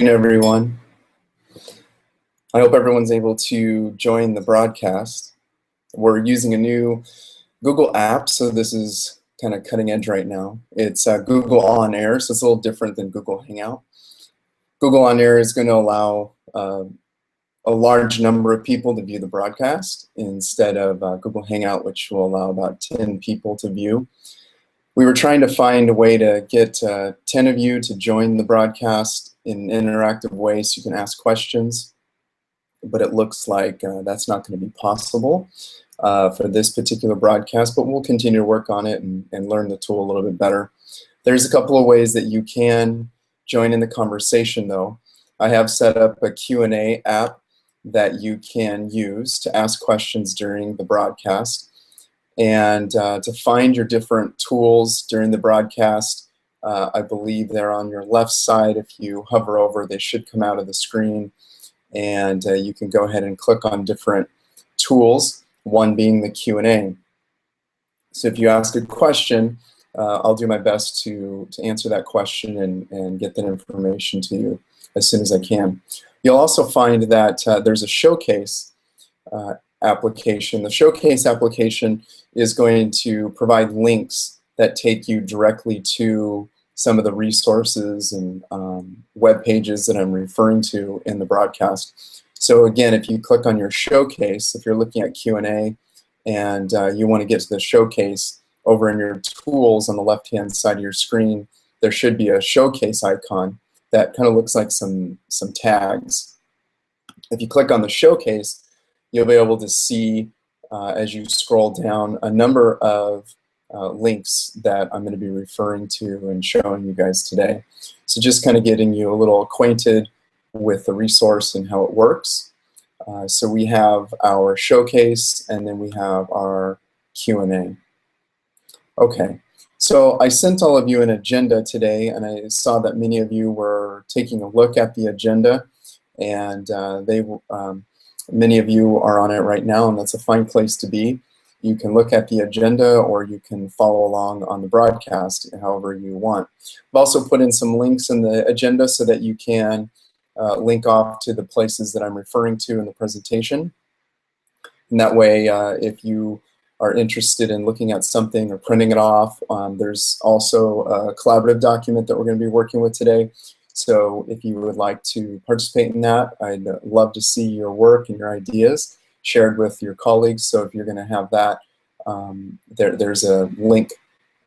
everyone. I hope everyone's able to join the broadcast. We're using a new Google app, so this is kind of cutting edge right now. It's Google On Air, so it's a little different than Google Hangout. Google On Air is going to allow a large number of people to view the broadcast instead of Google Hangout, which will allow about 10 people to view. We were trying to find a way to get 10 of you to join the broadcast in an interactive way so you can ask questions, but it looks like that's not going to be possible for this particular broadcast, but we'll continue to work on it and learn the tool a little bit better. There's a couple of ways that you can join in the conversation though. I have set up a Q&A app that you can use to ask questions during the broadcast. And to find your different tools during the broadcast, I believe they're on your left side. If you hover over, they should come out of the screen. And you can go ahead and click on different tools, one being the Q&A. So if you ask a question, I'll do my best to answer that question and get that information to you as soon as I can. You'll also find that there's a showcase application. The showcase application is going to provide links that take you directly to some of the resources and web pages that I'm referring to in the broadcast. So again, if you click on your showcase, if you're looking at Q&A and you want to get to the showcase, over in your tools on the left-hand side of your screen, there should be a showcase icon that kind of looks like some tags. If you click on the showcase, you'll be able to see, as you scroll down, a number of links that I'm going to be referring to and showing you guys today. So just kind of getting you a little acquainted with the resource and how it works. So we have our showcase, and then we have our Q&A. Okay, so I sent all of you an agenda today, and I saw that many of you were taking a look at the agenda, and many of you are on it right now, and that's a fine place to be. You can look at the agenda, or you can follow along on the broadcast however you want. I've also put in some links in the agenda so that you can link off to the places that I'm referring to in the presentation. And that way, if you are interested in looking at something or printing it off, there's also a collaborative document that we're going to be working with today. So if you would like to participate in that, I'd love to see your work and your ideas shared with your colleagues. So if you're going to have that, there's a link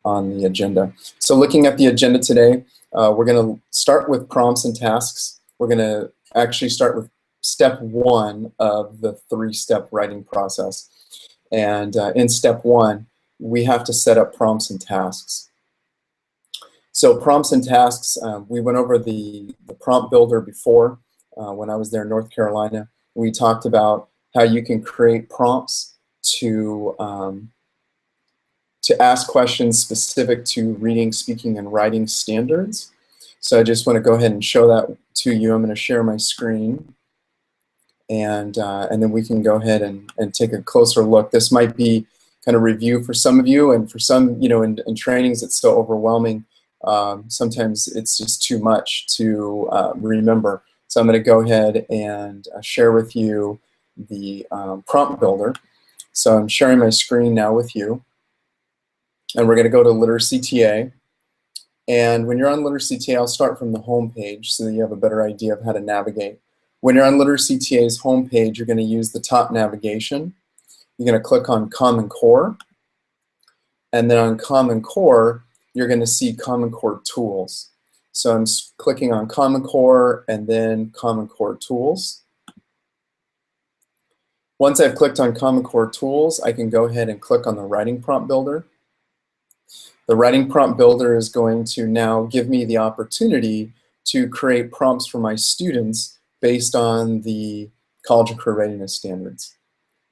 on the agenda. So looking at the agenda today, we're going to start with prompts and tasks. We're going to actually start with step 1 of the 3-step writing process. And in step 1, we have to set up prompts and tasks. So prompts and tasks, we went over the prompt builder before when I was there in North Carolina. We talked about how you can create prompts to ask questions specific to reading, speaking, and writing standards. So I just want to go ahead and show that to you. I'm going to share my screen. And then we can go ahead and take a closer look. This might be kind of review for some of you, and for some, you know, in trainings it's so overwhelming. Sometimes it's just too much to remember. So I'm going to go ahead and share with you the prompt builder. So I'm sharing my screen now with you. And we're going to go to Literacy TA. And when you're on Literacy TA, I'll start from the home page so that you have a better idea of how to navigate. When you're on Literacy TA's home page, you're going to use the top navigation. You're going to click on Common Core. And then on Common Core, you're going to see Common Core Tools. So I'm clicking on Common Core and then Common Core Tools. Once I've clicked on Common Core Tools, I can go ahead and click on the Writing Prompt Builder. The Writing Prompt Builder is going to now give me the opportunity to create prompts for my students based on the College and Career Readiness standards.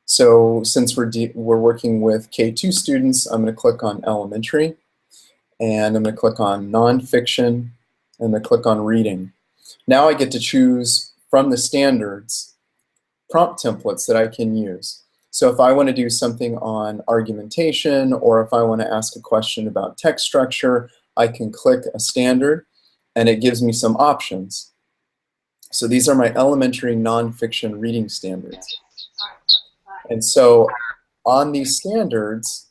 So since we're working with K-2 students, I'm going to click on Elementary, and I'm going to click on Nonfiction, and I'm going to click on Reading. Now I get to choose from the standards prompt templates that I can use. So if I want to do something on argumentation, or if I want to ask a question about text structure, I can click a standard, and it gives me some options. So these are my elementary nonfiction reading standards. And so on these standards,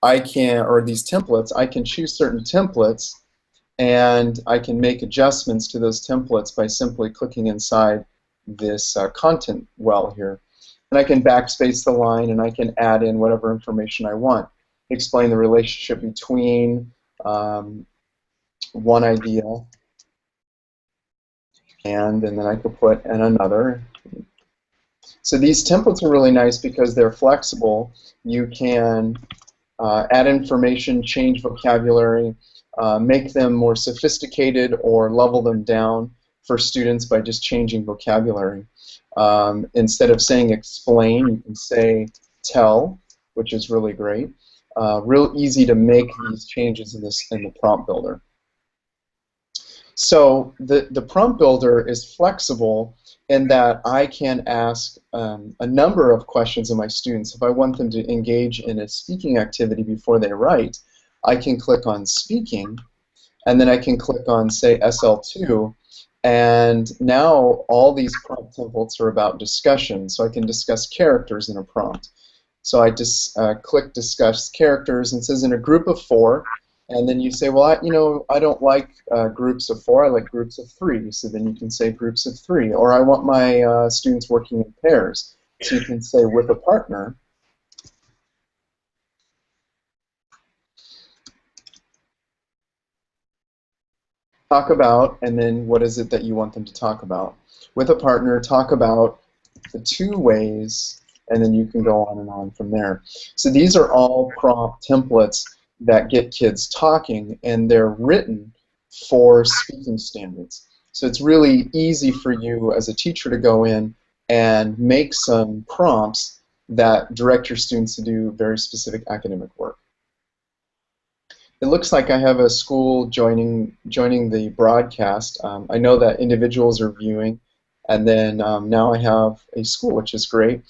I can, or these templates, I can choose certain templates, and I can make adjustments to those templates by simply clicking inside this content well here. And I can backspace the line, and I can add in whatever information I want. Explain the relationship between one idea and then I could put in another. So these templates are really nice because they're flexible. You can add information, change vocabulary, make them more sophisticated or level them down for students by just changing vocabulary. Instead of saying explain, you can say tell, which is really great. Real easy to make these changes in the prompt builder. So the prompt builder is flexible in that I can ask a number of questions of my students. If I want them to engage in a speaking activity before they write, I can click on speaking, and then I can click on, say, SL2, and now all these prompt templates are about discussion, so I can discuss characters in a prompt. So I just click discuss characters, and it says in a group of 4, and then you say, well, I don't like groups of 4, I like groups of 3, so then you can say groups of 3, or I want my students working in pairs, so you can say with a partner. Talk about, and then what is it that you want them to talk about? With a partner, talk about the 2 ways, and then you can go on and on from there. So these are all prompt templates that get kids talking, and they're written for speaking standards. So it's really easy for you as a teacher to go in and make some prompts that direct your students to do very specific academic work. It looks like I have a school joining the broadcast. I know that individuals are viewing, and then now I have a school, which is great.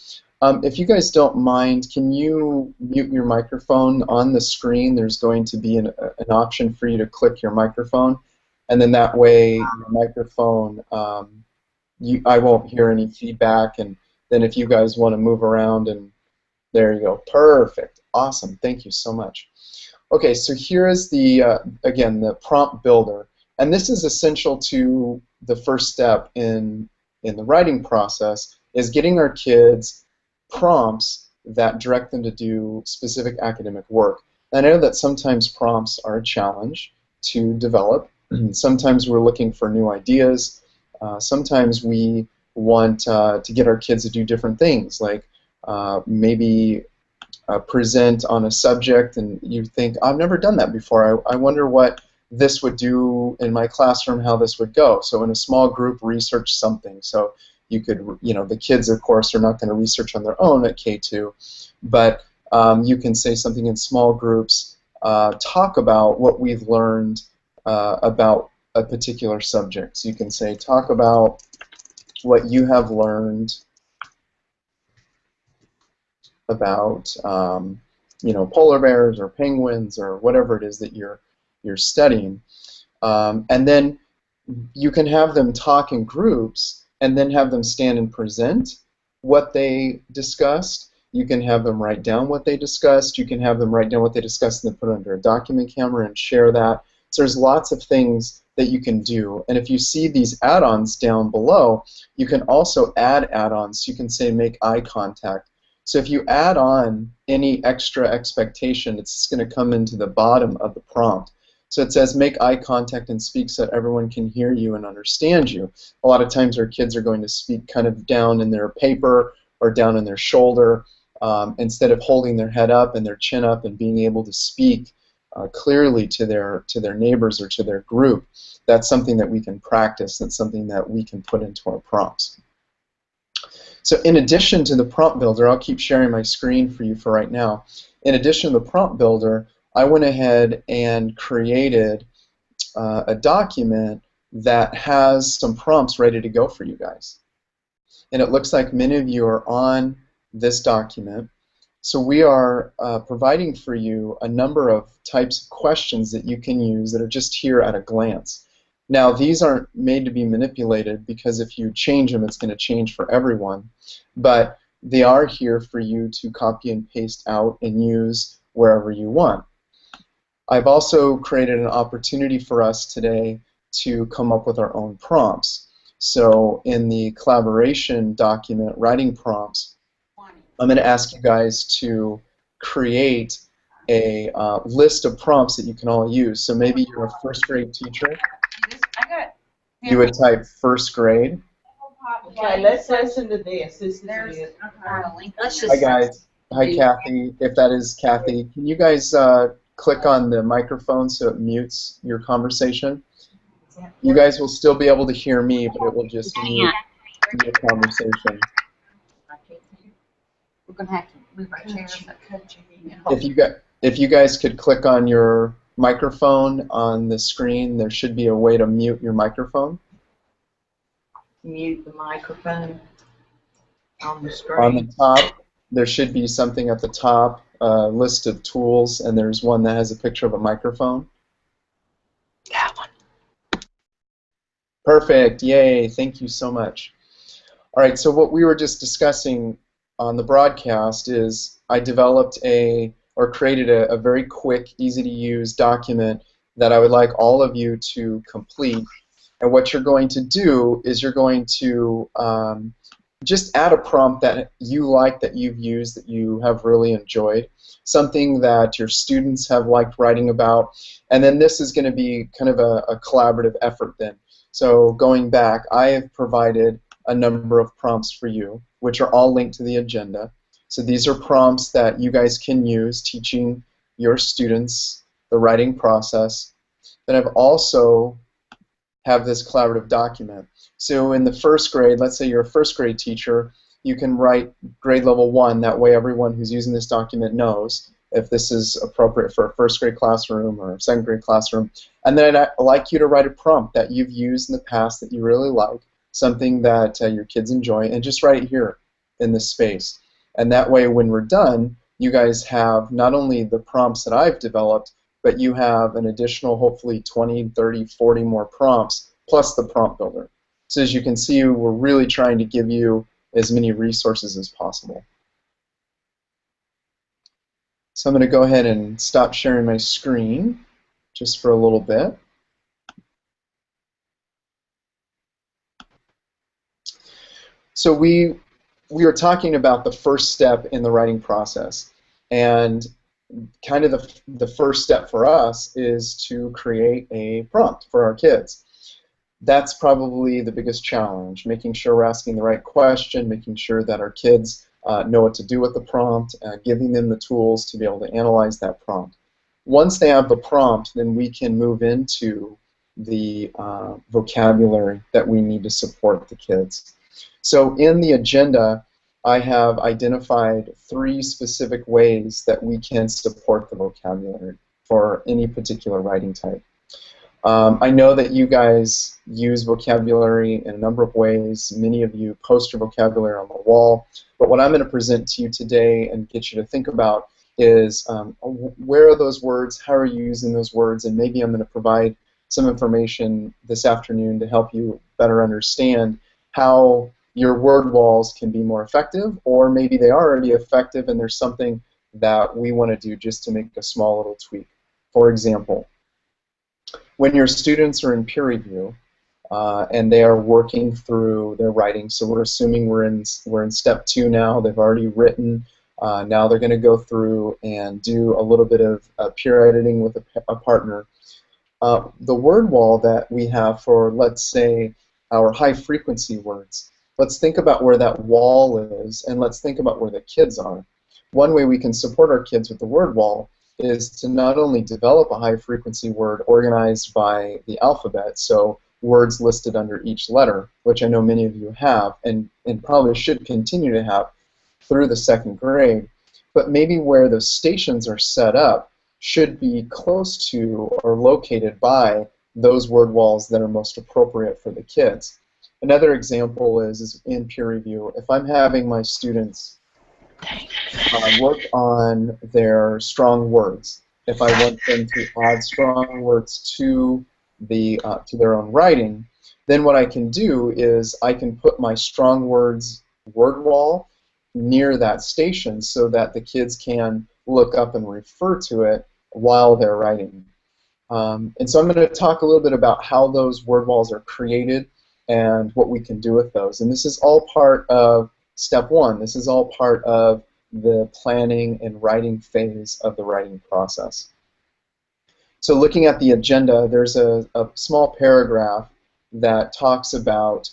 If you guys don't mind, can you mute your microphone on the screen? There's going to be an option for you to click your microphone, and then that way your microphone, I won't hear any feedback, and then if you guys want to move around, and there you go. Perfect. Awesome. Thank you so much. Okay, so here is again, the prompt builder, and this is essential to the first step in the writing process, is getting our kids prompts that direct them to do specific academic work. And I know that sometimes prompts are a challenge to develop. Sometimes we're looking for new ideas. Sometimes we want to get our kids to do different things, like maybe present on a subject, and you think, I've never done that before. I wonder what this would do in my classroom, how this would go. So in a small group, research something. So you could, the kids, of course, are not going to research on their own at K-2, but you can say something in small groups, talk about what we've learned about a particular subject. So you can say, talk about what you have learned about polar bears or penguins or whatever it is that you're studying, and then you can have them talk in groups and then have them stand and present what they discussed. You can have them write down what they discussed. You can have them write down what they discussed and then put it under a document camera and share that. So there's lots of things that you can do. And if you see these add-ons down below, you can also add add-ons. You can say make eye contact. So if you add on any extra expectation, it's just going to come into the bottom of the prompt. So it says make eye contact and speak so that everyone can hear you and understand you. A lot of times our kids are going to speak kind of down in their paper or down in their shoulder, instead of holding their head up and their chin up and being able to speak clearly to their neighbors or to their group. That's something that we can practice. That's something that we can put into our prompts. So in addition to the prompt builder, I'll keep sharing my screen for you for right now. In addition to the prompt builder, I went ahead and created a document that has some prompts ready to go for you guys. And it looks like many of you are on this document. So we are providing for you a number of types of questions that you can use that are just here at a glance. Now, these aren't made to be manipulated because if you change them, it's going to change for everyone. But they are here for you to copy and paste out and use wherever you want. I've also created an opportunity for us today to come up with our own prompts. So in the collaboration document, writing prompts, I'm going to ask you guys to create a list of prompts that you can all use. So maybe you're a first grade teacher. You would type first grade. Okay, let's listen to this. Hi guys. Hi Kathy. If that is Kathy, can you guys click on the microphone so it mutes your conversation? You guys will still be able to hear me, but it will just mute your conversation. We're gonna have to move our chairs. If you guys could click on your microphone on the screen, there should be a way to mute your microphone. Mute the microphone on the screen. On the top, there should be something at the top, a list of tools, and there's one that has a picture of a microphone. That one. Perfect. Yay. Thank you so much. All right, so what we were just discussing on the broadcast is I developed or created a very quick, easy-to-use document that I would like all of you to complete. And what you're going to do is you're going to just add a prompt that you like, that you've used, that you have really enjoyed, something that your students have liked writing about, and then this is going to be kind of a collaborative effort then. So going back, I have provided a number of prompts for you, which are all linked to the agenda. So these are prompts that you guys can use teaching your students the writing process. Then I've also have this collaborative document. So in the first grade, let's say you're a first grade teacher, you can write grade level 1. That way everyone who's using this document knows if this is appropriate for a first grade classroom or a second grade classroom. And then I'd like you to write a prompt that you've used in the past that you really like, something that your kids enjoy, and just write it here in this space. And that way when we're done, you guys have not only the prompts that I've developed, but you have an additional hopefully 20, 30, 40 more prompts plus the prompt builder. So as you can see, we're really trying to give you as many resources as possible. So I'm going to go ahead and stop sharing my screen just for a little bit. So we were talking about the first step in the writing process, and kind of the first step for us is to create a prompt for our kids. That's probably the biggest challenge, making sure we're asking the right question, making sure that our kids know what to do with the prompt, giving them the tools to be able to analyze that prompt. Once they have the prompt, then we can move into the vocabulary that we need to support the kids. So in the agenda, I have identified 3 specific ways that we can support the vocabulary for any particular writing type. I know that you guys use vocabulary in a number of ways. Many of you post your vocabulary on the wall. But what I'm going to present to you today and get you to think about is where are those words, how are you using those words, and maybe I'm going to provide some information this afternoon to help you better understand how your word walls can be more effective, or maybe they are already effective and there's something that we want to do just to make a small little tweak. For example, when your students are in peer review and they are working through their writing, so we're assuming we're in step 2 now, they've already written, now they're going to go through and do a little bit of peer editing with a partner. The word wall that we have for, let's say, our high frequency words, let's think about where that wall is, and let's think about where the kids are. One way we can support our kids with the word wall is to not only develop a high frequency word organized by the alphabet, so words listed under each letter, which I know many of you have and probably should continue to have through the 2nd grade, but maybe where the stations are set up should be close to or located by those word walls that are most appropriate for the kids. Another example is in peer review. If I'm having my students work on their strong words, if I want them to add strong words to to their own writing, then what I can do is I can put my strong words word wall near that station so that the kids can look up and refer to it while they're writing. And so I'm going to talk a little bit about how those word walls are created and what we can do with those. And this is all part of step one. This is all part of the planning and writing phase of the writing process. So looking at the agenda, there's a small paragraph that talks about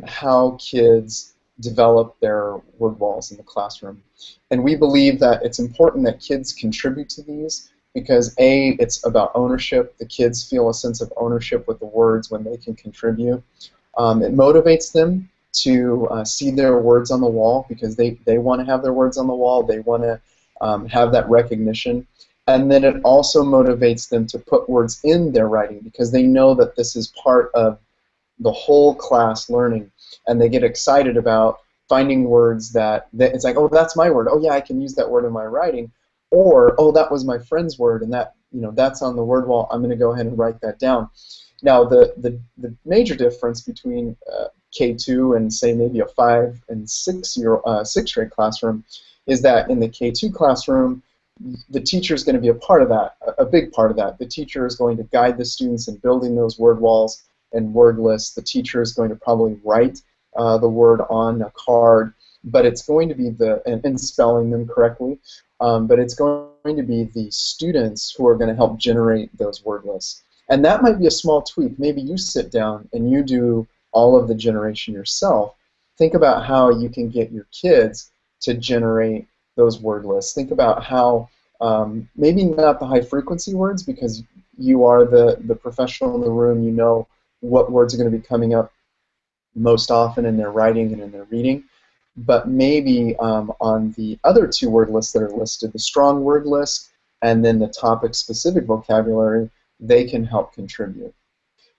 how kids develop their word walls in the classroom. And we believe that it's important that kids contribute to these because A, it's about ownership. The kids feel a sense of ownership with the words when they can contribute. It motivates them to see their words on the wall because they want to have their words on the wall. They want to have that recognition. And then it also motivates them to put words in their writing because they know that this is part of the whole class learning, and they get excited about finding words that it's like, oh, that's my word. Oh yeah, I can use that word in my writing. Or, oh, that was my friend's word, and that, you know, that's on the word wall. I'm going to go ahead and write that down. Now, the major difference between K-2 and say maybe a 5- and 6th grade classroom is that in the K-2 classroom, the teacher is going to be a part of that, a big part of that. The teacher is going to guide the students in building those word walls and word lists. The teacher is going to probably write the word on a card, but it's going to be and spelling them correctly, but it's going to be the students who are going to help generate those word lists. And that might be a small tweak. Maybe you sit down and you do all of the generation yourself. Think about how you can get your kids to generate those word lists. Think about how maybe not the high frequency words because you are the professional in the room, you know what words are going to be coming up most often in their writing and in their reading, but maybe on the other 2 word lists that are listed, the strong word list and then the topic specific vocabulary, they can help contribute.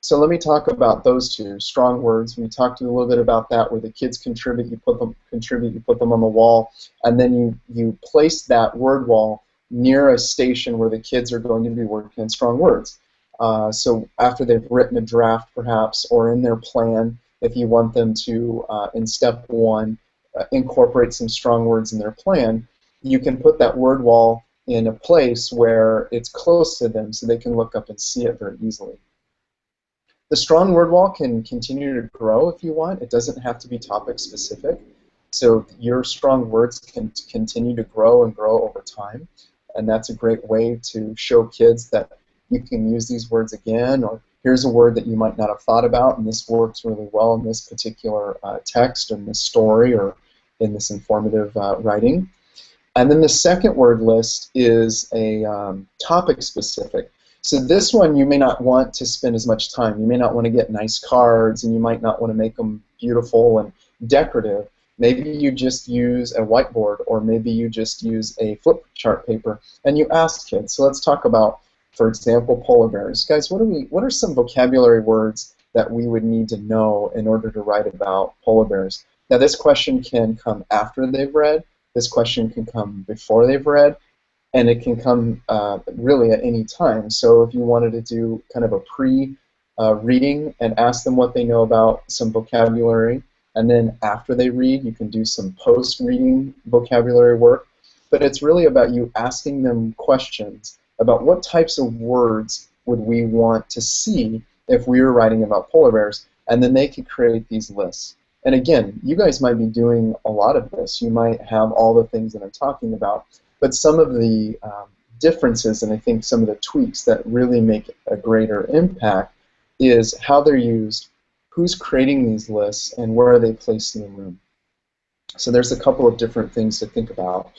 So let me talk about those 2 strong words. We talked a little bit about that, where the kids contribute, you put them on the wall, and then you place that word wall near a station where the kids are going to be working on strong words. So after they've written a draft, perhaps, or in their plan, if you want them to, in step 1, incorporate some strong words in their plan, you can put that word wall in a place where it's close to them so they can look up and see it very easily. The strong word wall can continue to grow if you want. It doesn't have to be topic specific. So your strong words can continue to grow and grow over time. And that's a great way to show kids that you can use these words again, or here's a word that you might not have thought about, and this works really well in this particular text, in this story, or in this informative writing. And then the second word list is a topic specific. So this one you may not want to spend as much time. You may not want to get nice cards, and you might not want to make them beautiful and decorative. Maybe you just use a whiteboard, or maybe you just use a flip chart paper, and you ask kids. So let's talk about, for example, polar bears. Guys, what are some vocabulary words that we would need to know in order to write about polar bears? Now this question can come after they've read, this question can come before they've read, and it can come really at any time. So if you wanted to do kind of a pre-reading and ask them what they know about some vocabulary, and then after they read, you can do some post-reading vocabulary work. But it's really about you asking them questions about what types of words would we want to see if we were writing about polar bears, and then they could create these lists. And again, you guys might be doing a lot of this. You might have all the things that I'm talking about, but some of the differences, and I think some of the tweaks that really make a greater impact, is how they're used, who's creating these lists, and where are they placed in the room. So there's a couple of different things to think about.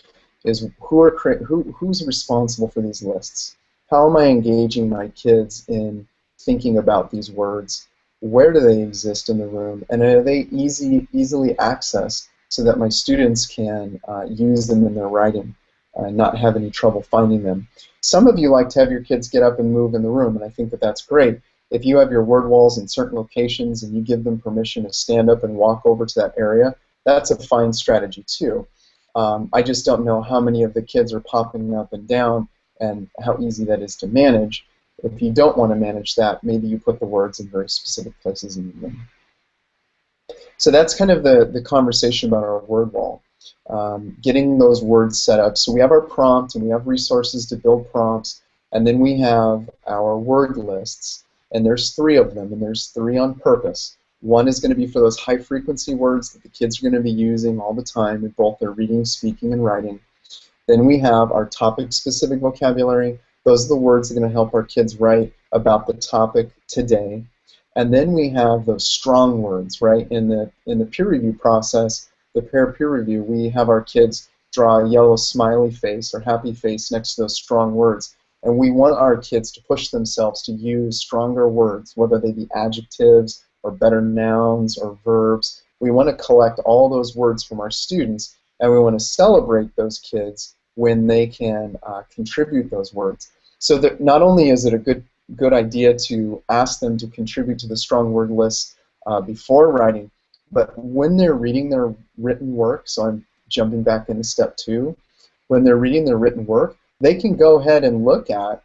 Is who's responsible for these lists? How am I engaging my kids in thinking about these words? Where do they exist in the room? And are they easily accessed so that my students can use them in their writing and not have any trouble finding them? Some of you like to have your kids get up and move in the room, and I think that that's great. If you have your word walls in certain locations and you give them permission to stand up and walk over to that area, that's a fine strategy too. I just don't know how many of the kids are popping up and down and how easy that is to manage. If you don't want to manage that, maybe you put the words in very specific places in the room. So that's kind of the conversation about our word wall. Getting those words set up. So we have our prompt, and we have resources to build prompts, and then we have our word lists, and there's 3 of them, and there's 3 on purpose. One is going to be for those high-frequency words that the kids are going to be using all the time in both their reading, speaking, and writing. Then we have our topic-specific vocabulary. Those are the words that are going to help our kids write about the topic today. And then we have those strong words, right? In the peer review process, the peer review, we have our kids draw a yellow smiley face or happy face next to those strong words. And we want our kids to push themselves to use stronger words, whether they be adjectives or better nouns or verbs. We want to collect all those words from our students, and we want to celebrate those kids when they can contribute those words. So that not only is it a good idea to ask them to contribute to the strong word list before writing, but when they're reading their written work, so I'm jumping back into step 2, when they're reading their written work, they can go ahead and look at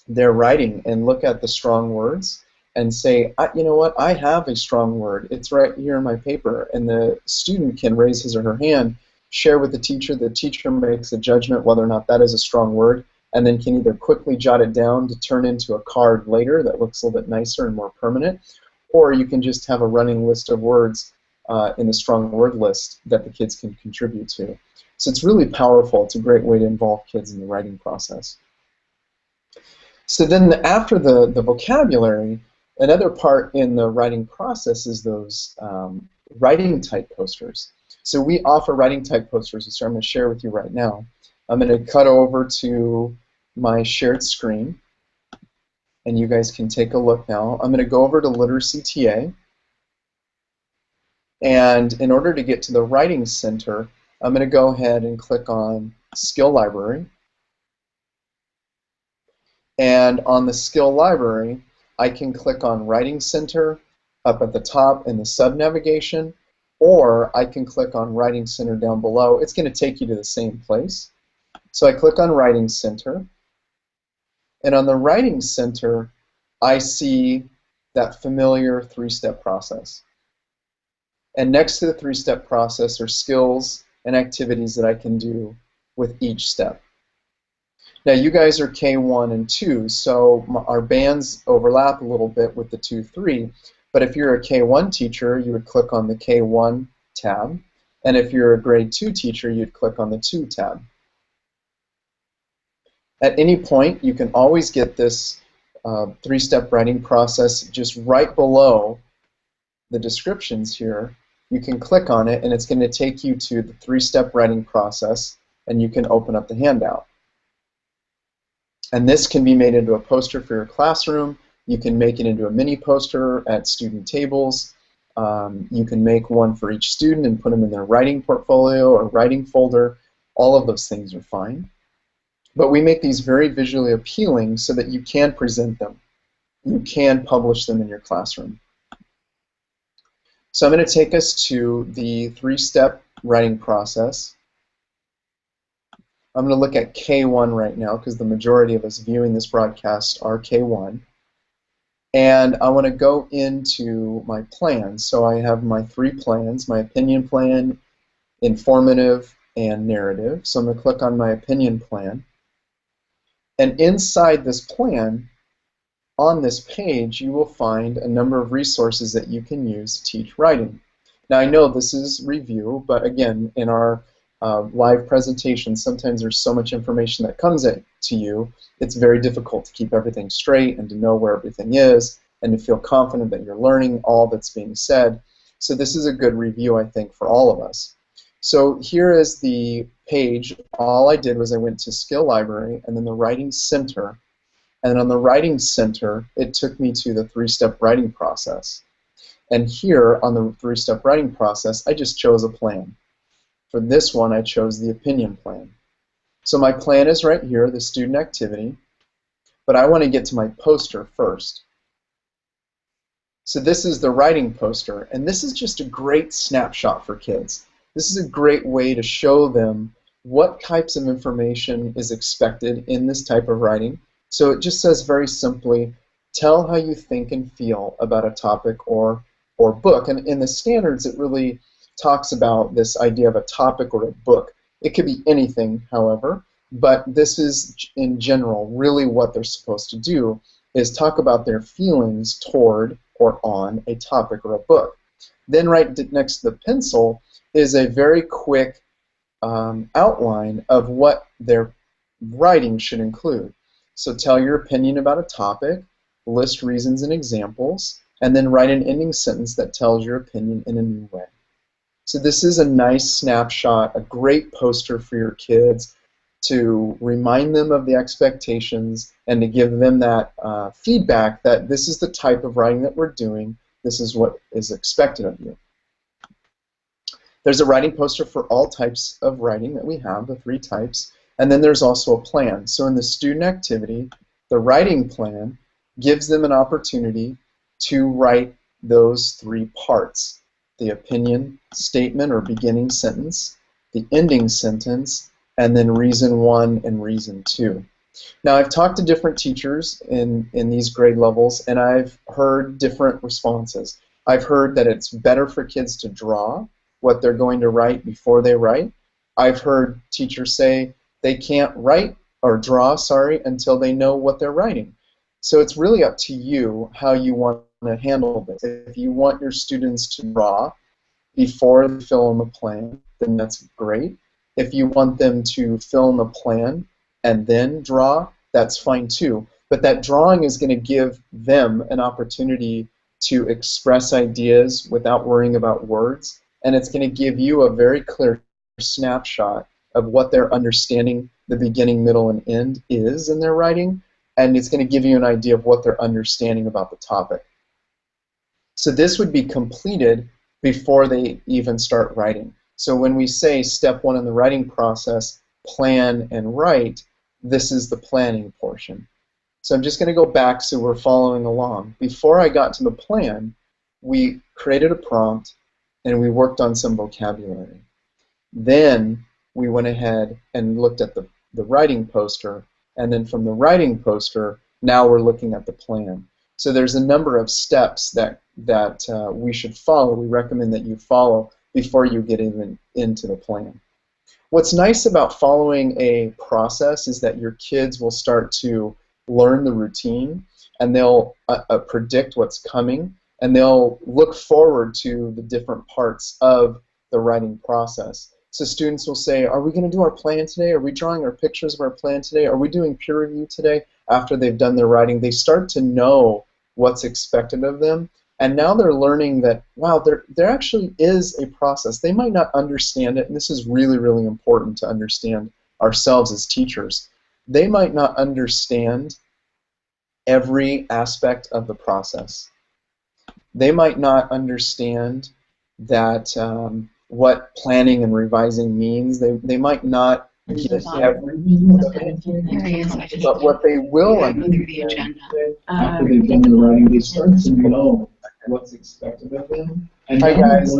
their writing and look at the strong words and say, you know what, I have a strong word. It's right here in my paper. And the student can raise his or her hand, share with the teacher. The teacher makes a judgment whether or not that is a strong word, and then can either quickly jot it down to turn into a card later that looks a little bit nicer and more permanent, or you can just have a running list of words in the strong word list that the kids can contribute to. So it's really powerful. It's a great way to involve kids in the writing process. So then after the vocabulary, another part in the writing process is those writing type posters. So we offer writing type posters, which I'm going to share with you right now. I'm going to cut over to my shared screen, and you guys can take a look now. I'm going to go over to Literacy TA, and in order to get to the Writing Center, I'm going to go ahead and click on Skill Library. And on the Skill Library, I can click on Writing Center up at the top in the sub-navigation, or I can click on Writing Center down below. It's going to take you to the same place. So I click on Writing Center, and on the Writing Center, I see that familiar 3-step process. And next to the 3-step process are skills and activities that I can do with each step. Now you guys are K1 and 2, so our bands overlap a little bit with the 2-3, but if you're a K1 teacher, you would click on the K1 tab, and if you're a grade 2 teacher, you'd click on the 2 tab. At any point, you can always get this 3-step writing process just right below the descriptions here. You can click on it, and it's going to take you to the 3-step writing process, and you can open up the handout. And this can be made into a poster for your classroom. You can make it into a mini poster at student tables. You can make one for each student and put them in their writing portfolio or writing folder. All of those things are fine. But we make these very visually appealing so that you can present them. You can publish them in your classroom. So I'm going to take us to the 3-step writing process. I'm going to look at K1 right now because the majority of us viewing this broadcast are K1. And I want to go into my plans. So I have my 3 plans, my opinion plan, informative, and narrative. So I'm going to click on my opinion plan. And inside this plan, on this page, you will find a number of resources that you can use to teach writing. Now I know this is review, but again, in our live presentation, sometimes there's so much information that comes to you, it's very difficult to keep everything straight and to know where everything is and to feel confident that you're learning all that's being said. So this is a good review, I think, for all of us. So here is the page. All I did was I went to Skill Library and then the Writing Center. And on the Writing Center, it took me to the 3-step writing process. And here on the 3-step writing process, I just chose a plan. For this one, I chose the opinion plan. So my plan is right here, the student activity, but I want to get to my poster first. So this is the writing poster, and this is just a great snapshot for kids. This is a great way to show them what types of information is expected in this type of writing. So it just says very simply, tell how you think and feel about a topic or book. And in the standards, it really talks about this idea of a topic or a book. It could be anything, however, but this is, in general, really what they're supposed to do is talk about their feelings toward or on a topic or a book. Then right next to the pencil is a very quick outline of what their writing should include. So tell your opinion about a topic, list reasons and examples, and then write an ending sentence that tells your opinion in a new way. So this is a nice snapshot, a great poster for your kids to remind them of the expectations and to give them that feedback that this is the type of writing that we're doing, this is what is expected of you. There's a writing poster for all types of writing that we have, the 3 types, and then there's also a plan. So in the student activity, the writing plan gives them an opportunity to write those 3 parts: the opinion statement or beginning sentence, the ending sentence, and then reason 1 and reason 2. Now, I've talked to different teachers in these grade levels, and I've heard different responses. I've heard that it's better for kids to draw what they're going to write before they write. I've heard teachers say they can't write or draw, until they know what they're writing. So it's really up to you how you want to handle this. If you want your students to draw before they fill in the plan, then that's great. If you want them to fill in the plan and then draw, that's fine too. But that drawing is going to give them an opportunity to express ideas without worrying about words, and it's going to give you a very clear snapshot of what their understanding, the beginning, middle, and end is in their writing, and it's going to give you an idea of what they're understanding about the topic. So this would be completed before they even start writing. So when we say step 1 in the writing process, plan and write, this is the planning portion. So I'm just going to go back so we're following along. Before I got to the plan, we created a prompt and we worked on some vocabulary. Then we went ahead and looked at the writing poster, and then from the writing poster, now we're looking at the plan. So there's a number of steps that we should follow, we recommend that you follow before you get even into the plan. What's nice about following a process is that your kids will start to learn the routine, and they'll predict what's coming, and they'll look forward to the different parts of the writing process. So students will say, are we going to do our plan today? Are we drawing our pictures of our plan today? Are we doing peer review today? After they've done their writing, they start to know what's expected of them. And now they're learning that, wow, there actually is a process. They might not understand it, and this is really, really important to understand ourselves as teachers. They might not understand every aspect of the process. They might not understand that what planning and revising means. They might not get everything, but what they will understand after they've done the writing, they start to know what's expected of them. And hi guys,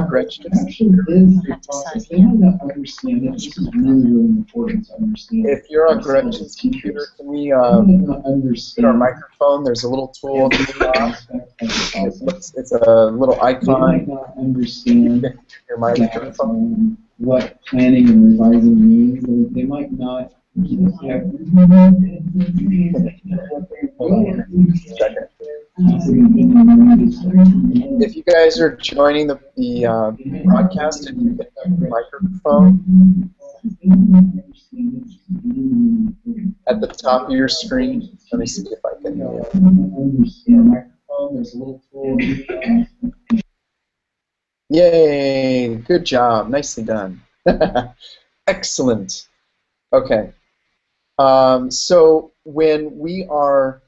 Gretchen. Actually is a process. They might not understand it. This is really, really important to understand. If you're on Gretchen's computer, can we get our microphone? There's a little tool. It's a little icon. They might not understand your microphone. What planning and revising means. They might not. If you guys are joining the broadcast and you hit the microphone at the top of your screen, let me see if I can. There's a little tool. Yay! Good job. Nicely done. Excellent. Okay. So when we are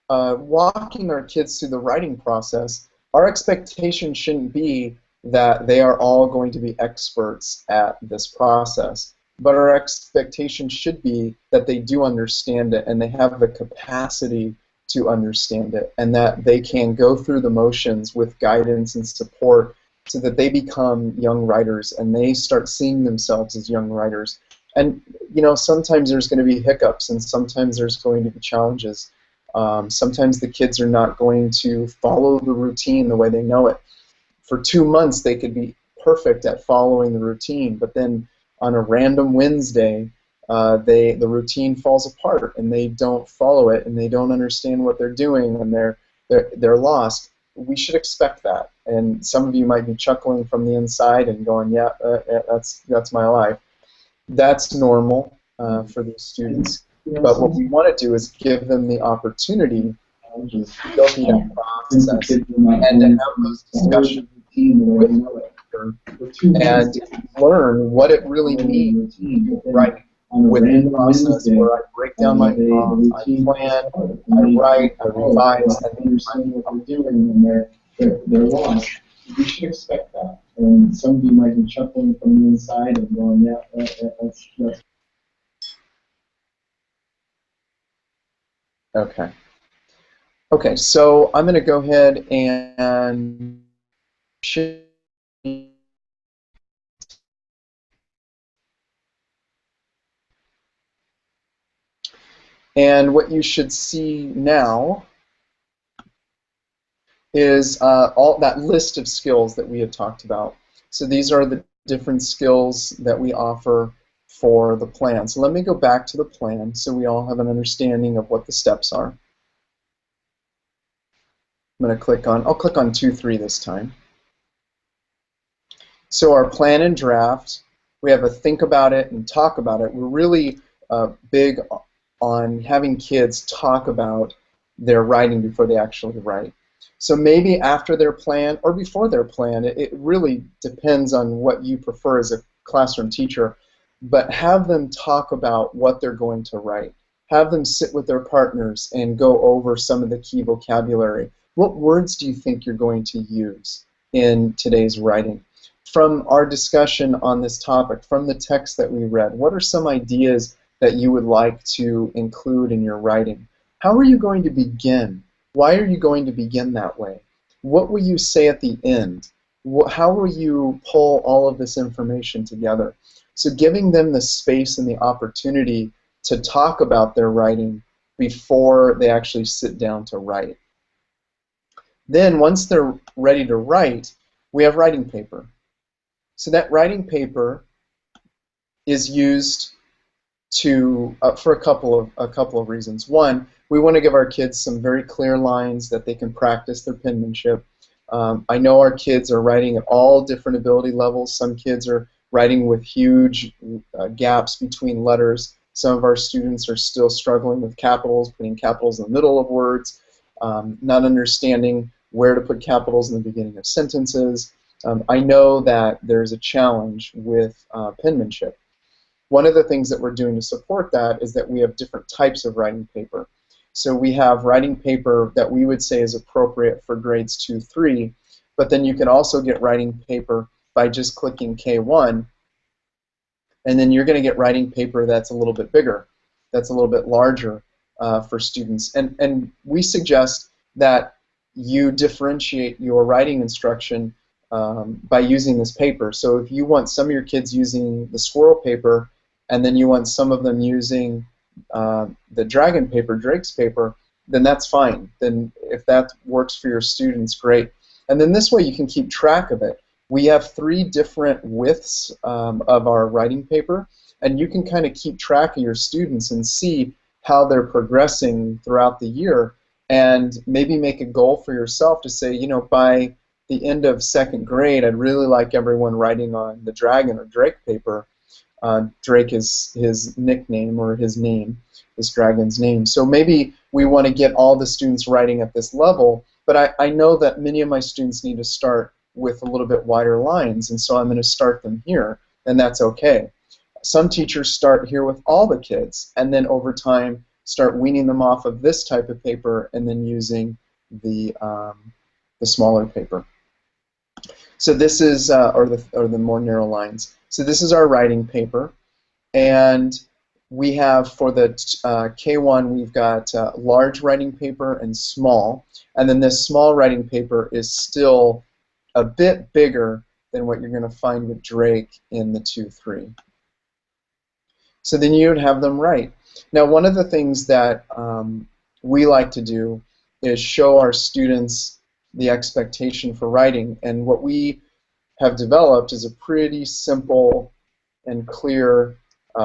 walking our kids through the writing process, our expectation shouldn't be that they are all going to be experts at this process, but our expectation should be that they do understand it and they have the capacity to understand it, and that they can go through the motions with guidance and support so that they become young writers and they start seeing themselves as young writers. And you know, sometimes there's going to be hiccups, and sometimes there's going to be challenges. Sometimes the kids are not going to follow the routine the way they know it. For 2 months, they could be perfect at following the routine, but then on a random Wednesday, the routine falls apart, and they don't follow it, and they don't understand what they're doing, and they're lost. We should expect that, and some of you might be chuckling from the inside and going, "Yeah, that's my life." That's normal for these students. But what we want to do is give them the opportunity to go through that process and to have those discussions with the teacher and learn what it really means to write within the process where I break down my thoughts, I plan, I write, I revise, and understand what I'm doing, and they're lost. We should expect that. And some of you might be chuckling from the inside and going, yeah, that's. Okay. Okay, so I'm going to go ahead and share. And what you should see now is all that list of skills that we had talked about. So these are the different skills that we offer for the plan. So let me go back to the plan so we all have an understanding of what the steps are. I'm going to click on, I'll click on 2-3 this time. So our plan and draft, we have a think about it and talk about it. We're really big on having kids talk about their writing before they actually write. So maybe after their plan or before their plan, it really depends on what you prefer as a classroom teacher, but have them talk about what they're going to write. Have them sit with their partners and go over some of the key vocabulary. What words do you think you're going to use in today's writing? From our discussion on this topic, from the text that we read, what are some ideas that you would like to include in your writing? How are you going to begin? Why are you going to begin that way? What will you say at the end? How will you pull all of this information together? So giving them the space and the opportunity to talk about their writing before they actually sit down to write. Then once they're ready to write, we have writing paper. So that writing paper is used to for a couple of reasons. One, we want to give our kids some very clear lines that they can practice their penmanship. I know our kids are writing at all different ability levels. Some kids are writing with huge gaps between letters. Some of our students are still struggling with capitals, putting capitals in the middle of words, not understanding where to put capitals in the beginning of sentences. I know that there's a challenge with penmanship. One of the things that we're doing to support that is that we have different types of writing paper. So we have writing paper that we would say is appropriate for grades 2-3, but then you can also get writing paper by just clicking K1, and then you're going to get writing paper that's a little bit bigger, that's a little bit larger for students. And we suggest that you differentiate your writing instruction by using this paper. So if you want some of your kids using the squirrel paper, and then you want some of them using the dragon paper, Drake's paper, then that's fine. Then if that works for your students, great. And then this way you can keep track of it. We have 3 different widths of our writing paper, and you can kind of keep track of your students and see how they're progressing throughout the year, and maybe make a goal for yourself to say, you know, by the end of 2nd grade, I'd really like everyone writing on the dragon or Drake paper. Drake is his nickname, or his name, this dragon's name. So maybe we want to get all the students writing at this level, but I know that many of my students need to start with a little bit wider lines, and so I'm going to start them here, and that's okay. Some teachers start here with all the kids, and then over time start weaning them off of this type of paper and then using the smaller paper. So this is, or the more narrow lines. So this is our writing paper, and we have for the K1 we've got large writing paper and small, and then this small writing paper is still a bit bigger than what you're going to find with Drake in the 2-3. So then you would have them write. Now, one of the things that we like to do is show our students the expectation for writing, and what we have developed is a pretty simple and clear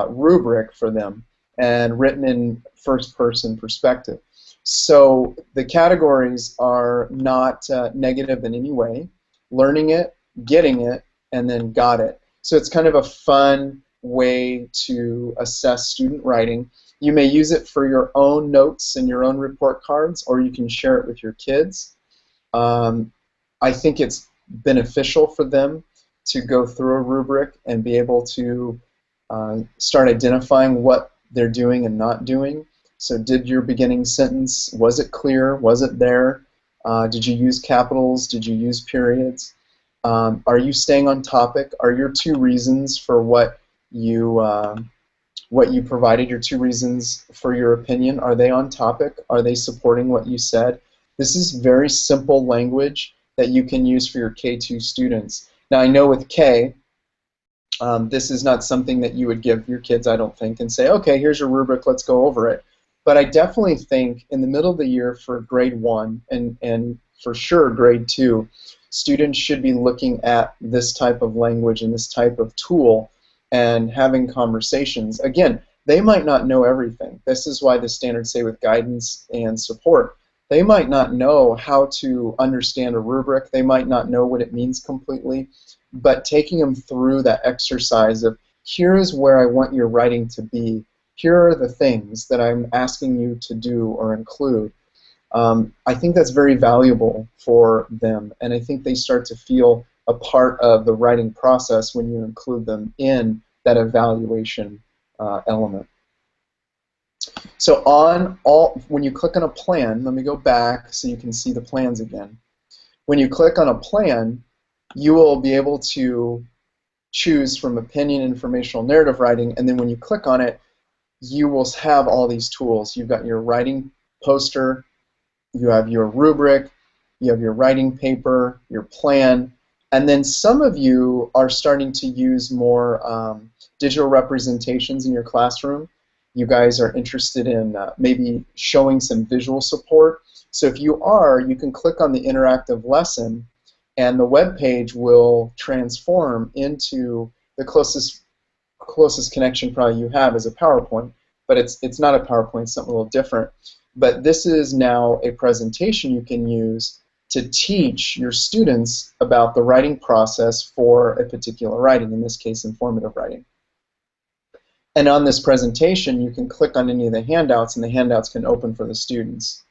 rubric for them, and written in first-person perspective. So the categories are not negative in any way. Learning it, getting it, and then got it. So it's kind of a fun way to assess student writing. You may use it for your own notes and your own report cards, or you can share it with your kids. I think it's beneficial for them to go through a rubric and be able to start identifying what they're doing and not doing. So did your beginning sentence, was it clear? Was it there? Did you use capitals? Did you use periods? Are you staying on topic? Are your 2 reasons for what you provided, your 2 reasons for your opinion, are they on topic? Are they supporting what you said? This is very simple language that you can use for your K-2 students. Now I know with K, this is not something that you would give your kids, I don't think, and say, okay, here's your rubric, let's go over it. But I definitely think in the middle of the year for grade 1 and for sure grade 2, students should be looking at this type of language and this type of tool and having conversations. Again, they might not know everything. This is why the standards say with guidance and support. They might not know how to understand a rubric. They might not know what it means completely. But taking them through that exercise of, here is where I want your writing to be. Here are the things that I'm asking you to do or include. I think that's very valuable for them, and I think they start to feel a part of the writing process when you include them in that evaluation element. So when you click on a plan, let me go back so you can see the plans again. When you click on a plan, you will be able to choose from opinion, informational, narrative writing, and then when you click on it, you will have all these tools. You've got your writing poster, you have your rubric, you have your writing paper, your plan, and then some of you are starting to use more digital representations in your classroom. You guys are interested in maybe showing some visual support. So if you are, you can click on the interactive lesson, and the web page will transform into the closest connection probably you have is a PowerPoint, but it's not a PowerPoint, it's something a little different. But this is now a presentation you can use to teach your students about the writing process for a particular writing, in this case informative writing. And on this presentation you can click on any of the handouts and the handouts can open for the students.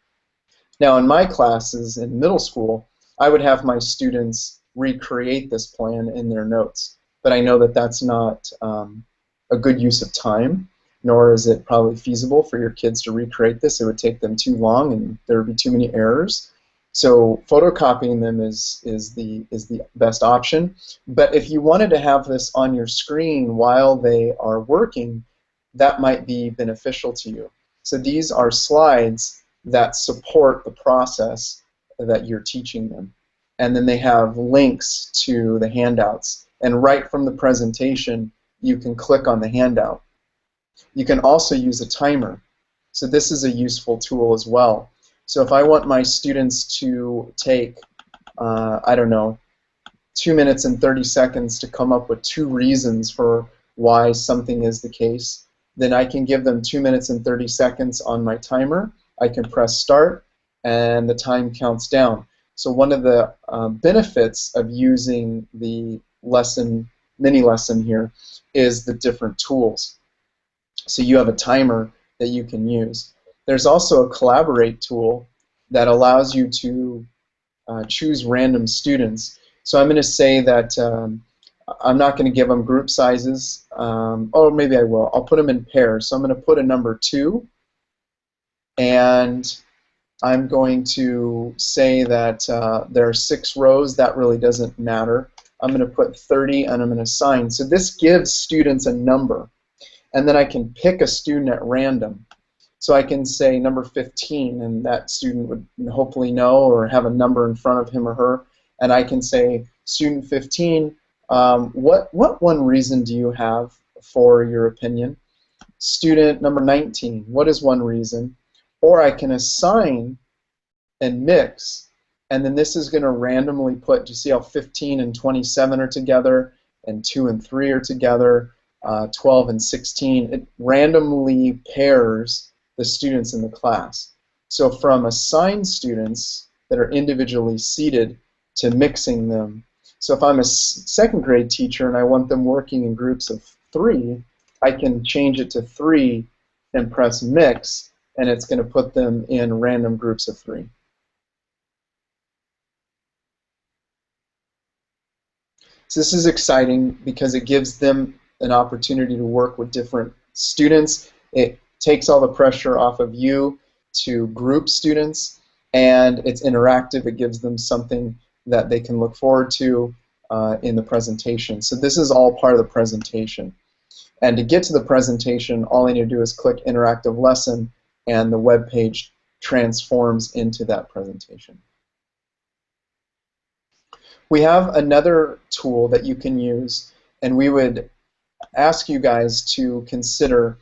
Now in my classes in middle school, I would have my students recreate this plan in their notes, but I know that that's not a good use of time, nor is it probably feasible for your kids to recreate this. It would take them too long and there would be too many errors. So photocopying them is the best option. But if you wanted to have this on your screen while they are working, that might be beneficial to you. So these are slides that support the process that you're teaching them. And then they have links to the handouts. And right from the presentation, you can click on the handout. You can also use a timer. So this is a useful tool as well. So if I want my students to take, I don't know, 2 minutes and 30 seconds to come up with 2 reasons for why something is the case, then I can give them 2 minutes and 30 seconds on my timer. I can press start, and the time counts down. So one of the benefits of using the mini lesson here is the different tools. So you have a timer that you can use. There's also a collaborate tool that allows you to choose random students. So I'm going to say that I'm not going to give them group sizes, or maybe I will. I'll put them in pairs. So I'm going to put a number 2, and I'm going to say that there are 6 rows. That really doesn't matter. I'm going to put 30, and I'm going to assign. So this gives students a number, and then I can pick a student at random. So I can say number 15, and that student would hopefully know or have a number in front of him or her, and I can say, student 15, what one reason do you have for your opinion? student number 19, what is one reason? Or I can assign and mix, and then this is going to randomly put, you see how 15 and 27 are together, and 2 and 3 are together, 12 and 16. It randomly pairs the students in the class. So from assigned students that are individually seated to mixing them. So if I'm a second grade teacher and I want them working in groups of 3, I can change it to 3 and press mix, and it's going to put them in random groups of 3. So this is exciting because it gives them an opportunity to work with different students. It takes all the pressure off of you to group students, and it's interactive. It gives them something that they can look forward to in the presentation. So this is all part of the presentation. And to get to the presentation, all I need to do is click Interactive Lesson, and the web page transforms into that presentation. We have another tool that you can use, and we would ask you guys to consider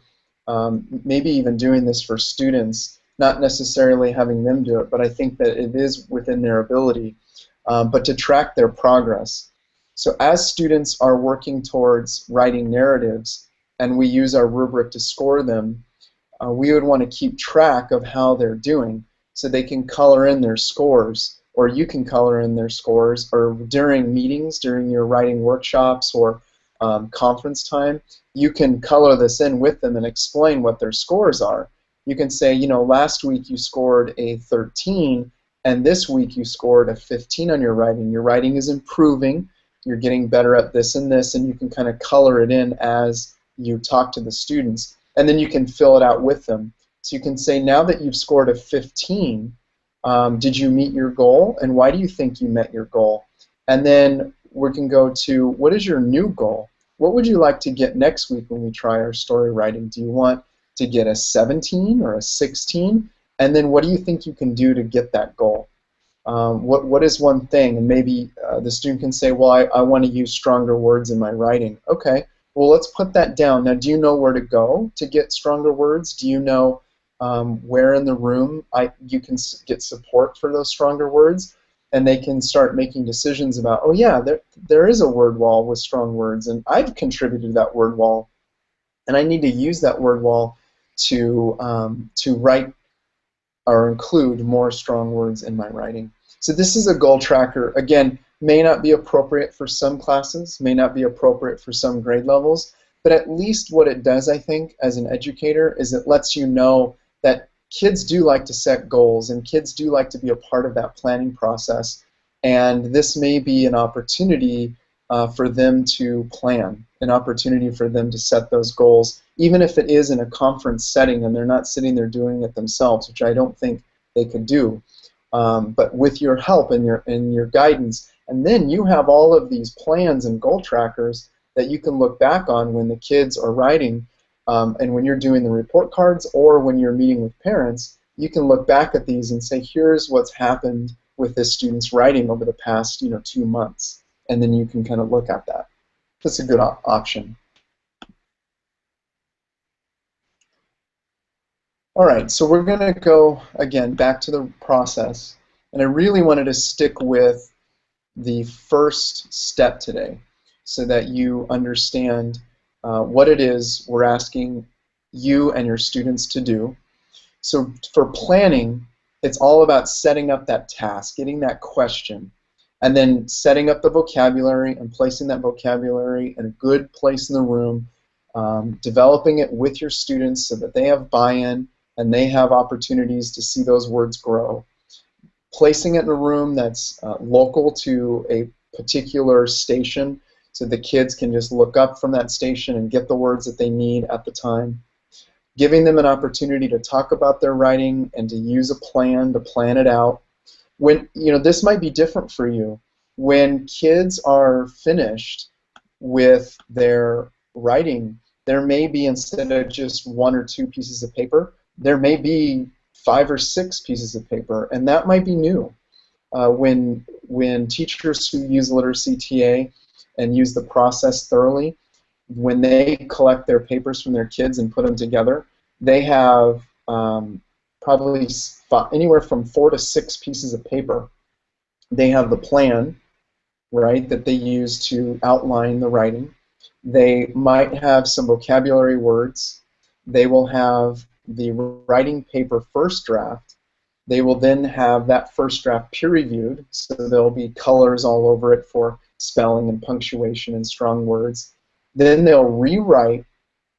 maybe even doing this for students, not necessarily having them do it, but I think that it is within their ability, but to track their progress. So as students are working towards writing narratives, and we use our rubric to score them, we would want to keep track of how they're doing so they can color in their scores, or you can color in their scores, or during meetings, during your writing workshops or conference time, you can color this in with them and explain what their scores are. You can say, you know, last week you scored a 13, and this week you scored a 15 on your writing. Your writing is improving, you're getting better at this and this, and you can kind of color it in as you talk to the students. And then you can fill it out with them. So you can say, now that you've scored a 15, did you meet your goal, and why do you think you met your goal? And then we can go to, what is your new goal? What would you like to get next week when we try our story writing? Do you want to get a 17 or a 16? And then what do you think you can do to get that goal? What is one thing? And maybe the student can say, well, I want to use stronger words in my writing. Okay, well, let's put that down. Now, do you know where to go to get stronger words? Do you know where in the room you can get support for those stronger words? And they can start making decisions about, oh yeah, there is a word wall with strong words, and I've contributed to that word wall, and I need to use that word wall to write or include more strong words in my writing. So this is a goal tracker. Again, may not be appropriate for some classes, may not be appropriate for some grade levels, but at least what it does, I think, as an educator, is it lets you know that kids do like to set goals, and kids do like to be a part of that planning process, and this may be an opportunity for them to plan, an opportunity for them to set those goals, even if it is in a conference setting and they're not sitting there doing it themselves, which I don't think they could do. But with your help and your guidance, and then you have all of these plans and goal trackers that you can look back on when the kids are writing, and when you're doing the report cards or when you're meeting with parents, you can look back at these and say, here's what's happened with this student's writing over the past 2 months, and then you can kind of look at that. That's a good option. All right, so we're going to go, again, back to the process, and I really wanted to stick with the first step today so that you understand what it is we're asking you and your students to do. So for planning, it's all about setting up that task, getting that question, and then setting up the vocabulary and placing that vocabulary in a good place in the room, developing it with your students so that they have buy-in and they have opportunities to see those words grow. Placing it in a room that's local to a particular station so the kids can just look up from that station and get the words that they need at the time. Giving them an opportunity to talk about their writing and to use a plan to plan it out. When this might be different for you. When kids are finished with their writing, there may be, instead of just 1 or 2 pieces of paper, there may be 5 or 6 pieces of paper, and that might be new. When teachers who use literacy TA and use the process thoroughly, when they collect their papers from their kids and put them together, they have probably anywhere from 4 to 6 pieces of paper. They have the plan, right, that they use to outline the writing. They might have some vocabulary words. They will have the writing paper first draft. They will then have that first draft peer-reviewed, so there'll be colors all over it for spelling and punctuation and strong words. Then they'll rewrite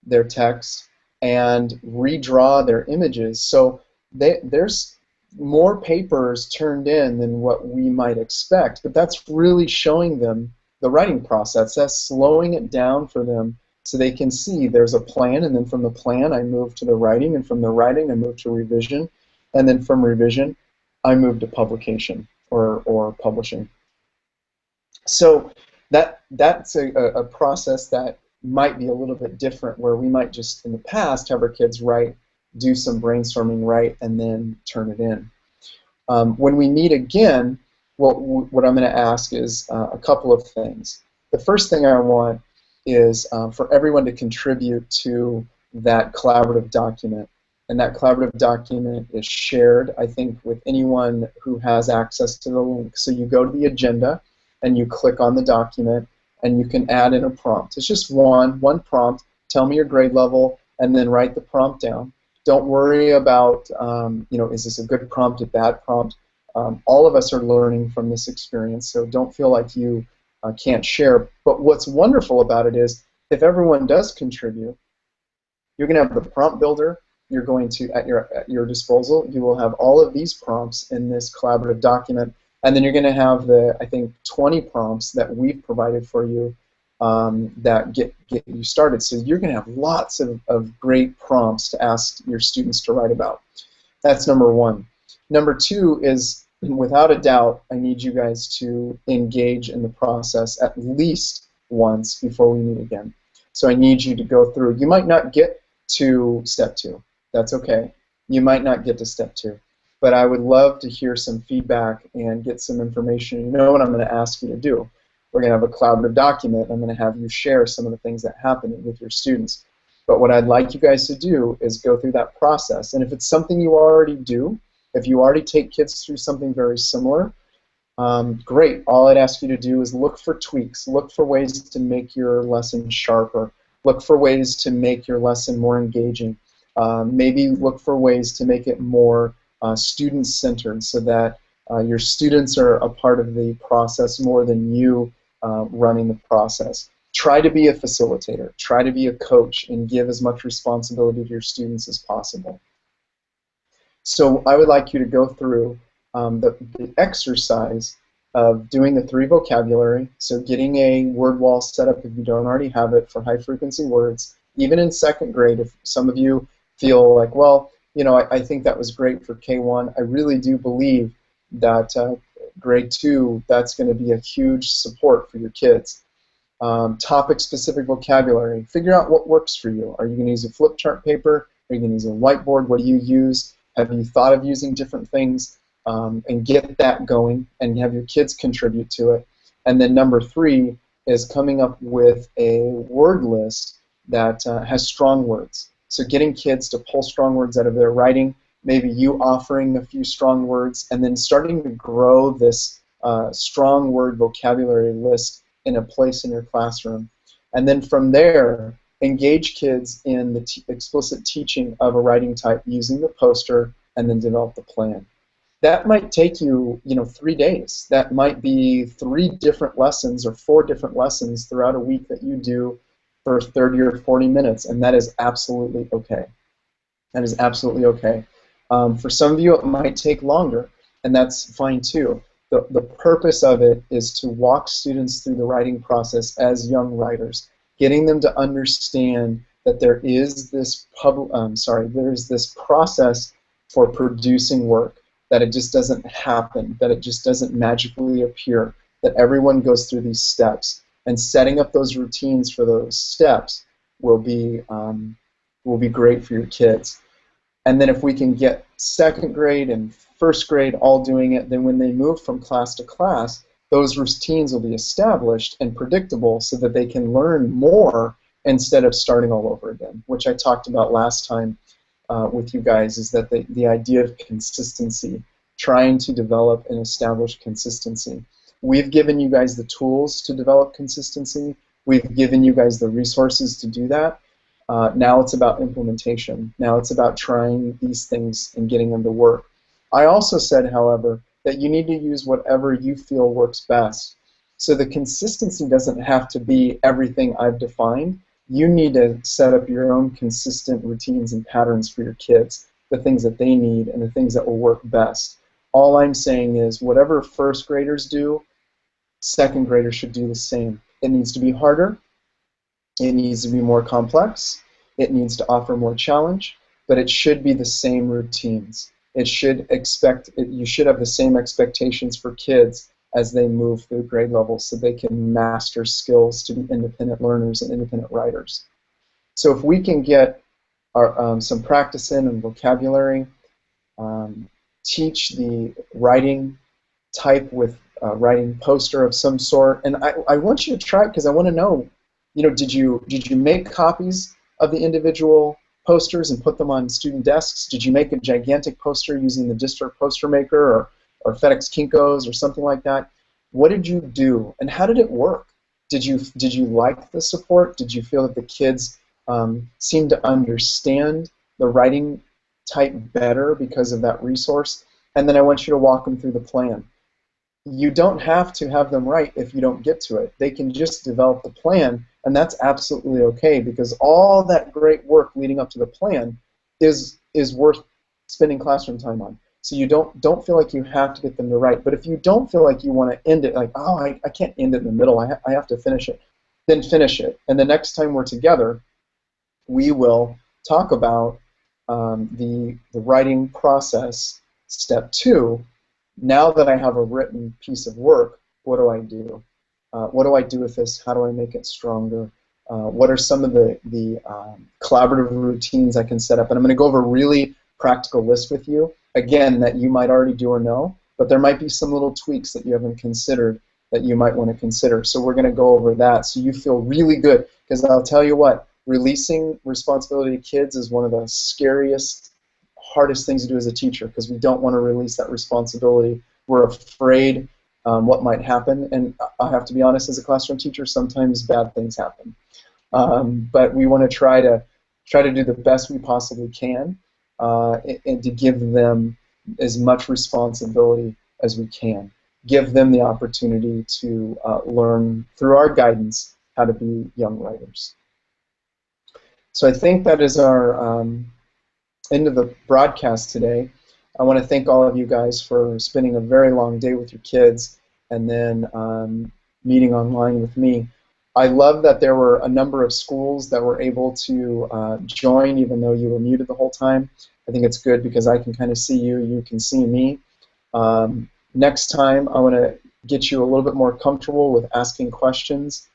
their text and redraw their images. So there's more papers turned in than what we might expect, but that's really showing them the writing process. That's slowing it down for them so they can see there's a plan, and then from the plan I move to the writing, and from the writing I move to revision, and then from revision I move to publication or publishing. So that's a process that might be a little bit different, where we might just in the past have our kids write, do some brainstorming, write, and then turn it in. When we meet again, what I'm going to ask is a couple of things. The first thing I want is for everyone to contribute to that collaborative document. And that collaborative document is shared, I think, with anyone who has access to the link. So you go to the agenda and you click on the document and you can add in a prompt. It's just one prompt. Tell me your grade level and then write the prompt down. Don't worry about, is this a good prompt, a bad prompt? All of us are learning from this experience, so don't feel like you can't share. But what's wonderful about it is if everyone does contribute, you're going to have the prompt builder. You're going to, at your disposal, you will have all of these prompts in this collaborative document, and then you're going to have the, I think, 20 prompts that we've provided for you that get you started. So you're going to have lots of great prompts to ask your students to write about. That's number one. Number two is, without a doubt, I need you guys to engage in the process at least once before we meet again. So I need you to go through. You might not get to step 2. That's okay. You might not get to step 2. But I would love to hear some feedback and get some information. You know what I'm going to ask you to do. We're going to have a collaborative document. I'm going to have you share some of the things that happen with your students. But what I'd like you guys to do is go through that process. And if it's something you already do, if you already take kids through something very similar, great. All I'd ask you to do is look for tweaks. Look for ways to make your lesson sharper. Look for ways to make your lesson more engaging. Maybe look for ways to make it more student-centered, so that your students are a part of the process more than you running the process. Try to be a facilitator. Try to be a coach and give as much responsibility to your students as possible. So I would like you to go through the exercise of doing the 3 vocabulary, so getting a word wall set up if you don't already have it for high-frequency words. Even in 2nd grade, if some of you feel like, well, you know, I think that was great for K1, I really do believe that grade 2, that's going to be a huge support for your kids. Topic-specific vocabulary. Figure out what works for you. Are you going to use a flip chart paper? Are you going to use a whiteboard? What do you use? Have you thought of using different things? And get that going and have your kids contribute to it. And then number 3 is coming up with a word list that has strong words. So getting kids to pull strong words out of their writing, maybe you offering a few strong words, and then starting to grow this strong word vocabulary list in a place in your classroom. And then from there, engage kids in the explicit teaching of a writing type using the poster, and then develop the plan. That might take you, 3 days. That might be 3 different lessons or 4 different lessons throughout a week that you do for 30 or 40 minutes, and that is absolutely okay. That is absolutely okay. For some of you, it might take longer, and that's fine too. The purpose of it is to walk students through the writing process as young writers, getting them to understand that there is this process for producing work, that it just doesn't happen, that it just doesn't magically appear, that everyone goes through these steps. And setting up those routines for those steps will be great for your kids. And then if we can get 2nd grade and 1st grade all doing it, then when they move from class to class, those routines will be established and predictable so that they can learn more instead of starting all over again, which I talked about last time with you guys, is that the idea of consistency, trying to develop and establish consistency. We've given you guys the tools to develop consistency. We've given you guys the resources to do that. Now it's about implementation. Now it's about trying these things and getting them to work. I also said, however, that you need to use whatever you feel works best. So the consistency doesn't have to be everything I've defined. You need to set up your own consistent routines and patterns for your kids, the things that they need and the things that will work best. All I'm saying is whatever first graders do, second graders should do the same. It needs to be harder. It needs to be more complex. It needs to offer more challenge, but it should be the same routines. You should have the same expectations for kids as they move through grade levels so they can master skills to be independent learners and independent writers. So if we can get some practice in vocabulary, teach the writing type with writing poster of some sort, and I want you to try it because I want to know, did you make copies of the individual posters and put them on student desks? Did you make a gigantic poster using the district poster maker or FedEx Kinko's or something like that? What did you do, and how did it work? Did you like the support? Did you feel that the kids seemed to understand the writing type better because of that resource? And then I want you to walk them through the plan. You don't have to have them write if you don't get to it. They can just develop the plan, and that's absolutely okay, because all that great work leading up to the plan is worth spending classroom time on. So you don't feel like you have to get them to write. But if you don't feel like you want to end it, like, oh, I can't end it in the middle, I have to finish it, then finish it. And the next time we're together, we will talk about the writing process, step 2. Now that I have a written piece of work, what do I do? What do I do with this? How do I make it stronger? What are some of the collaborative routines I can set up? And I'm going to go over a really practical list with you, again, that you might already do or know, but there might be some little tweaks that you haven't considered that you might want to consider. So we're going to go over that so you feel really good, because I'll tell you what, releasing responsibility to kids is one of the scariest, hardest things to do as a teacher, because we don't want to release that responsibility. We're afraid what might happen, and I have to be honest, as a classroom teacher, sometimes bad things happen. But we want to try to do the best we possibly can, and to give them as much responsibility as we can. Give them the opportunity to learn through our guidance how to be young writers. So I think that is our end of the broadcast today. I want to thank all of you guys for spending a very long day with your kids and then meeting online with me. I love that there were a number of schools that were able to join even though you were muted the whole time. I think it's good because I can kind of see you, you can see me. Next time I want to get you a little bit more comfortable with asking questions.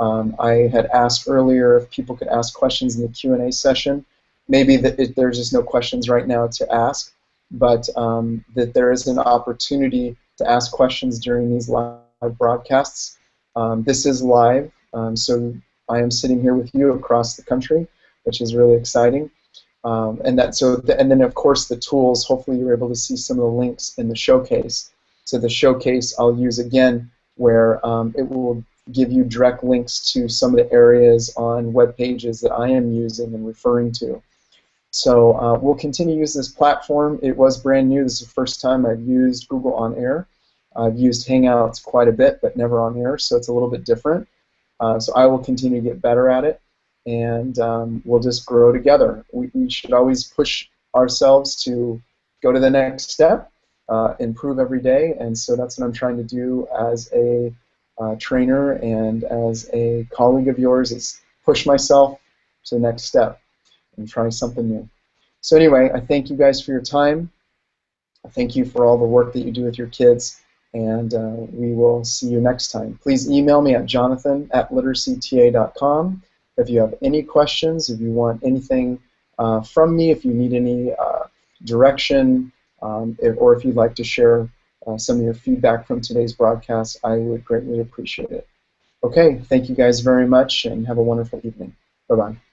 I had asked earlier if people could ask questions in the Q&A session. Maybe there's just no questions right now to ask, but that there is an opportunity to ask questions during these live broadcasts. This is live, so I am sitting here with you across the country, which is really exciting. And then of course the tools. Hopefully you're able to see some of the links in the showcase. So the showcase I'll use again, where it will give you direct links to some of the areas on web pages that I am using and referring to. So we'll continue to use this platform. It was brand new. This is the first time I've used Google On Air. I've used Hangouts quite a bit, but never on air, so it's a little bit different. So I will continue to get better at it, and we'll just grow together. We should always push ourselves to go to the next step, improve every day, and so that's what I'm trying to do as a trainer and as a colleague of yours, is push myself to the next step and try something new. So anyway, I thank you guys for your time. I thank you for all the work that you do with your kids, and we will see you next time. Please email me at jonathan@literacyta.com if you have any questions, if you want anything from me, if you need any direction, or if you'd like to share some of your feedback from today's broadcast, I would greatly appreciate it. Okay, thank you guys very much, and have a wonderful evening. Bye-bye.